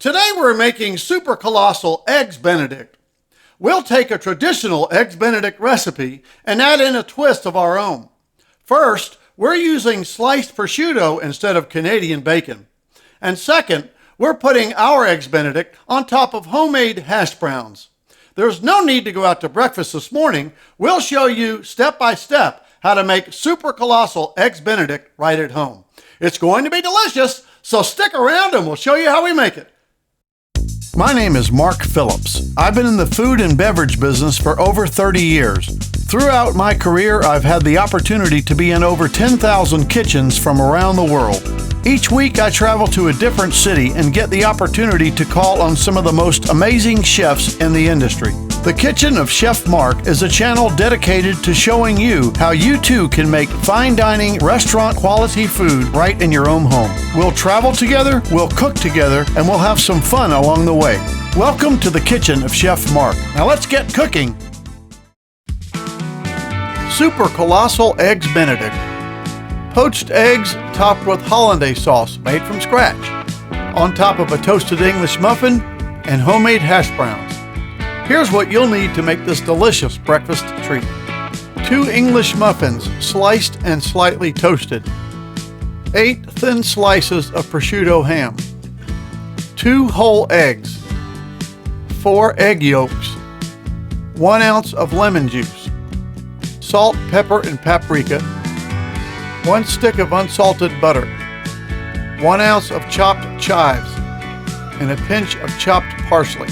Today we're making Super Colossal Eggs Benedict. We'll take a traditional Eggs Benedict recipe and add in a twist of our own. First, we're using sliced prosciutto instead of Canadian bacon. And second, we're putting our Eggs Benedict on top of homemade hash browns. There's no need to go out to breakfast this morning. We'll show you step by step how to make Super Colossal Eggs Benedict right at home. It's going to be delicious, so stick around and we'll show you how we make it. My name is Mark Phillips. I've been in the food and beverage business for over 30 years. Throughout my career, I've had the opportunity to be in over 10,000 kitchens from around the world. Each week, I travel to a different city and get the opportunity to call on some of the most amazing chefs in the industry. The Kitchen of Chef Mark is a channel dedicated to showing you how you too can make fine dining, restaurant quality food right in your own home. We'll travel together, we'll cook together, and we'll have some fun along the way. Welcome to the Kitchen of Chef Mark. Now let's get cooking. Super Colossal Eggs Benedict. Poached eggs topped with hollandaise sauce made from scratch, on top of a toasted English muffin and homemade hash browns. Here's what you'll need to make this delicious breakfast treat. 2 English muffins, sliced and slightly toasted. 8 thin slices of prosciutto ham. 2 whole eggs. 4 egg yolks. 1 ounce of lemon juice. Salt, pepper, and paprika. 1 stick of unsalted butter. 1 ounce of chopped chives. And a pinch of chopped parsley.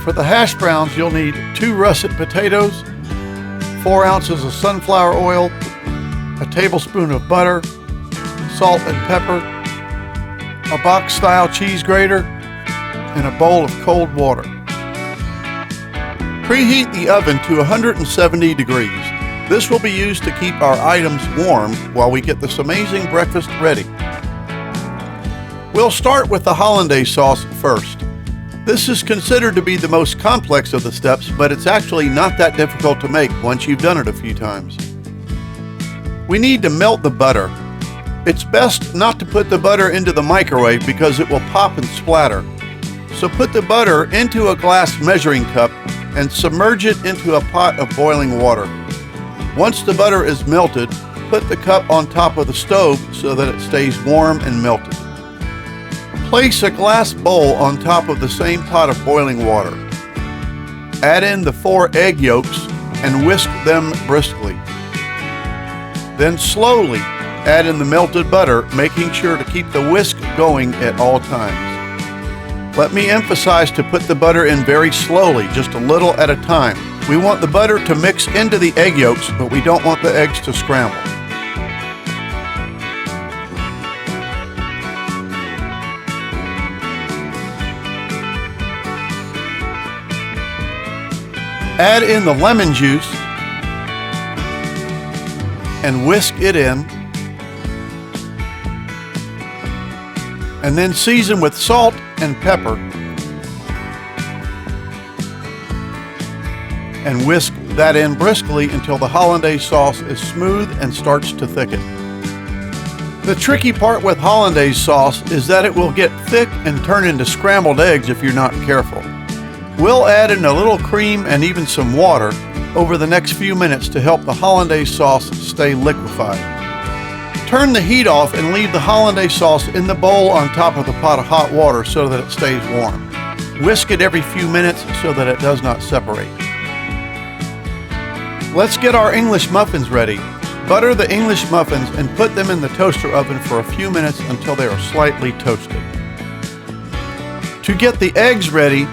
For the hash browns, you'll need 2 russet potatoes, 4 ounces of sunflower oil, a tablespoon of butter, salt and pepper, a box-style cheese grater, and a bowl of cold water. Preheat the oven to 170 degrees. This will be used to keep our items warm while we get this amazing breakfast ready. We'll start with the hollandaise sauce first. This is considered to be the most complex of the steps, but it's actually not that difficult to make once you've done it a few times. We need to melt the butter. It's best not to put the butter into the microwave because it will pop and splatter. So put the butter into a glass measuring cup and submerge it into a pot of boiling water. Once the butter is melted, put the cup on top of the stove so that it stays warm and melted. Place a glass bowl on top of the same pot of boiling water. Add in the 4 egg yolks and whisk them briskly. Then slowly add in the melted butter, making sure to keep the whisk going at all times. Let me emphasize to put the butter in very slowly, just a little at a time. We want the butter to mix into the egg yolks, but we don't want the eggs to scramble. Add in the lemon juice and whisk it in, and then season with salt and pepper and whisk that in briskly until the hollandaise sauce is smooth and starts to thicken. The tricky part with hollandaise sauce is that it will get thick and turn into scrambled eggs if you're not careful. We'll add in a little cream and even some water over the next few minutes to help the hollandaise sauce stay liquefied. Turn the heat off and leave the hollandaise sauce in the bowl on top of the pot of hot water so that it stays warm. Whisk it every few minutes so that it does not separate. Let's get our English muffins ready. Butter the English muffins and put them in the toaster oven for a few minutes until they are slightly toasted. To get the eggs ready,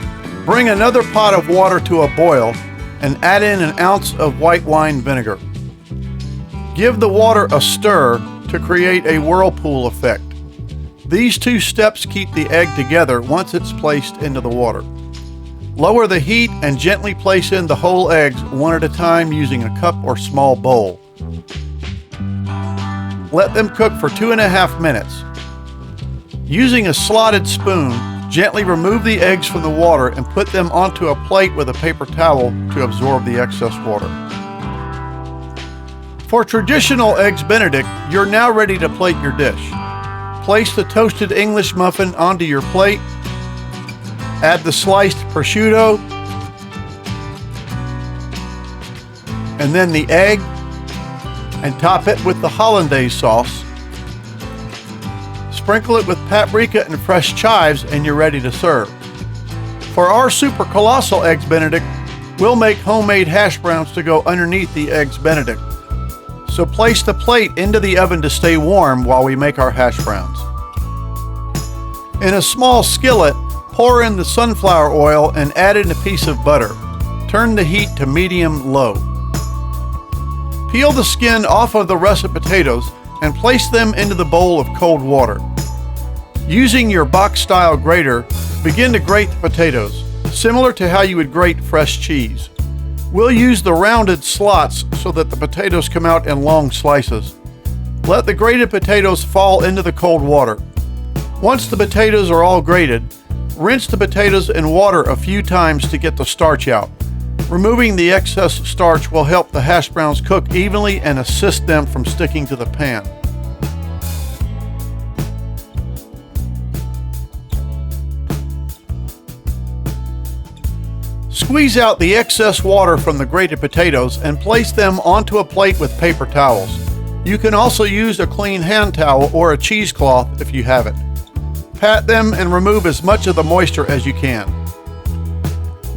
bring another pot of water to a boil and add in 1 ounce of white wine vinegar. Give the water a stir to create a whirlpool effect. These 2 steps keep the egg together once it's placed into the water. Lower the heat and gently place in the whole eggs one at a time using a cup or small bowl. Let them cook for 2.5 minutes. Using a slotted spoon, gently remove the eggs from the water and put them onto a plate with a paper towel to absorb the excess water. For traditional Eggs Benedict, you're now ready to plate your dish. Place the toasted English muffin onto your plate Add the sliced prosciutto, and then the egg, and top it with the hollandaise sauce. Sprinkle it with paprika and fresh chives, and you're ready to serve. For our super colossal Eggs Benedict, we'll make homemade hash browns to go underneath the Eggs Benedict. So place the plate into the oven to stay warm while we make our hash browns. In a small skillet, pour in the sunflower oil and add in a piece of butter. Turn the heat to medium-low. Peel the skin off of the russet potatoes and place them into the bowl of cold water. Using your box-style grater, begin to grate the potatoes, similar to how you would grate fresh cheese. We'll use the rounded slots so that the potatoes come out in long slices. Let the grated potatoes fall into the cold water. Once the potatoes are all grated, rinse the potatoes in water a few times to get the starch out. Removing the excess starch will help the hash browns cook evenly and assist them from sticking to the pan. Squeeze out the excess water from the grated potatoes and place them onto a plate with paper towels. You can also use a clean hand towel or a cheesecloth if you have it. Pat them and remove as much of the moisture as you can.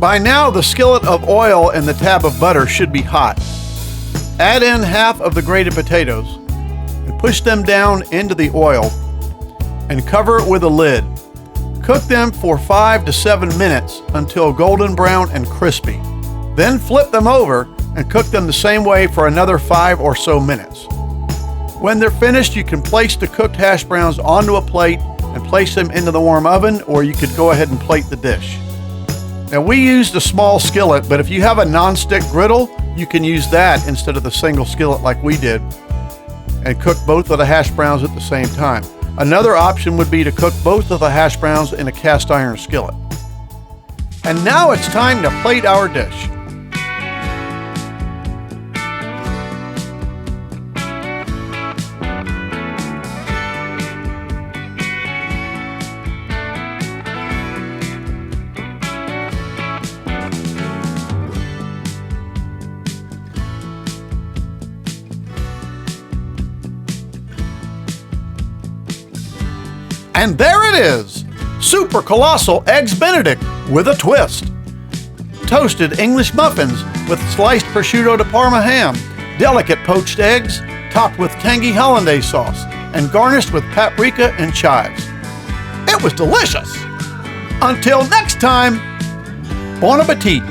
By now, the skillet of oil and the tab of butter should be hot. Add in half of the grated potatoes and push them down into the oil and cover it with a lid. Cook them for 5 to 7 minutes until golden brown and crispy. Then flip them over and cook them the same way for another 5 or so minutes. When they're finished, you can place the cooked hash browns onto a plate and place them into the warm oven, or you could go ahead and plate the dish. Now, we used a small skillet, but if you have a non-stick griddle, you can use that instead of the single skillet like we did and cook both of the hash browns at the same time. Another option would be to cook both of the hash browns in a cast iron skillet. And now it's time to plate our dish. And there it is! Super Colossal Eggs Benedict with a twist. Toasted English muffins with sliced prosciutto de Parma ham, delicate poached eggs, topped with tangy hollandaise sauce, and garnished with paprika and chives. It was delicious! Until next time, bon appetit!